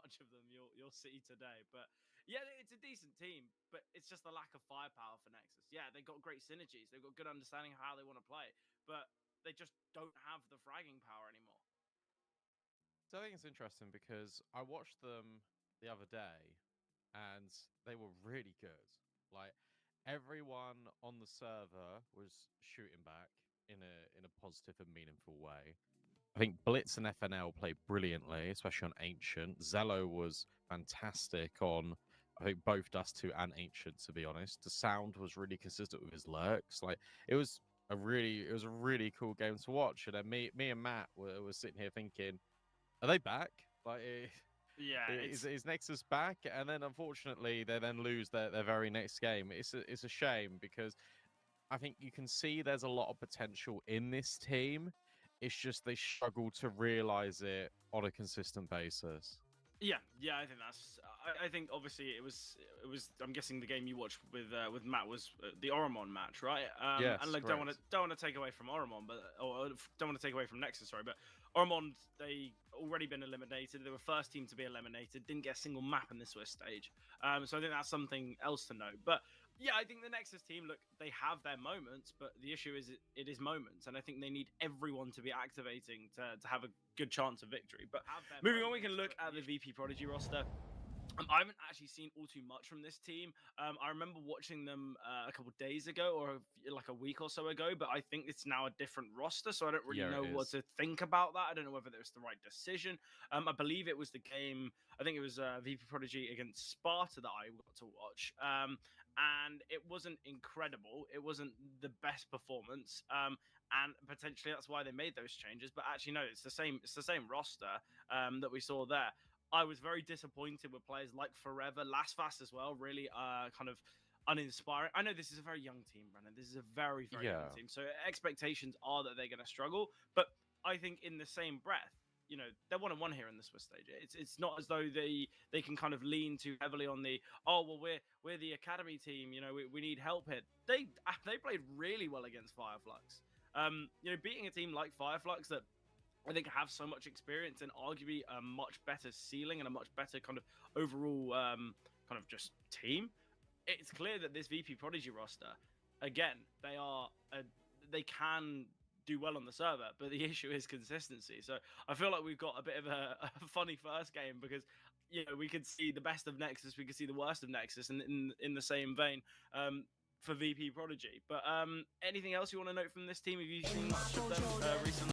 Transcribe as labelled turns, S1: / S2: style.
S1: much of them you'll see today. But yeah, it's a decent team, but it's just the lack of firepower for Nexus. Yeah, they've got great synergies, they've got good understanding of how they want to play, but they just don't have the fragging power anymore.
S2: So I think it's interesting because I watched them the other day and they were really good. Like everyone on the server was shooting back in a positive and meaningful way. I think Blitz and FNL played brilliantly, especially on Ancient. Zello was fantastic on, I think, both Dust 2 and Ancient, to be honest. The sound was really consistent with his lurks. Like it was a really cool game to watch. And then me and Matt were sitting here thinking, are they back? Like,
S1: Yeah,
S2: is Nexus back? And then unfortunately, they then lose their very next game. It's a shame because I think you can see there's a lot of potential in this team. It's just they struggle to realize it on a consistent basis.
S1: Yeah, I think that's. I think obviously it was. I'm guessing the game you watched with Matt was the Oromon match, right?
S2: Yes,
S1: and like
S2: correct.
S1: don't want to take away from Oromon, but or don't want to take away from Nexus, sorry, but Oromon, they already been eliminated. They were first team to be eliminated. Didn't get a single map in the Swiss stage. So I think that's something else to note. But yeah, I think the Nexus team, look, they have their moments, but the issue is it is moments, and I think they need everyone to be activating to have a good chance of victory. But moving on, we can look at the VP Prodigy roster. I haven't actually seen all too much from this team. I remember watching them a couple of days ago, or like a week or so ago, but I think it's now a different roster, so I don't really know what to think about that. I don't know whether it was the right decision. I believe it was the game, I think it was VP Prodigy against Sparta that I got to watch, and it wasn't incredible. It wasn't the best performance, and potentially that's why they made those changes. But actually, no, it's the same roster that we saw there. I was very disappointed with players like Forever, Last Fast as well. Really, kind of uninspiring. I know this is a very young team, Brennan. This is a very young team, so expectations are that they're going to struggle. But I think in the same breath, you know, they're 1-1 here in the Swiss stage. It's not as though they can kind of lean too heavily on the we're the academy team. You know, we need help here. They played really well against Fireflux. You know, beating a team like Fireflux that I think have so much experience and arguably a much better ceiling and a much better kind of overall kind of just team. It's clear that this VP Prodigy roster, again, they can do well on the server, but the issue is consistency. So I feel like we've got a bit of a funny first game because, you know, we could see the best of Nexus, we could see the worst of Nexus, and in the same vein. For VP Prodigy. But anything else you want to note from this team? Have you seen much of them recently?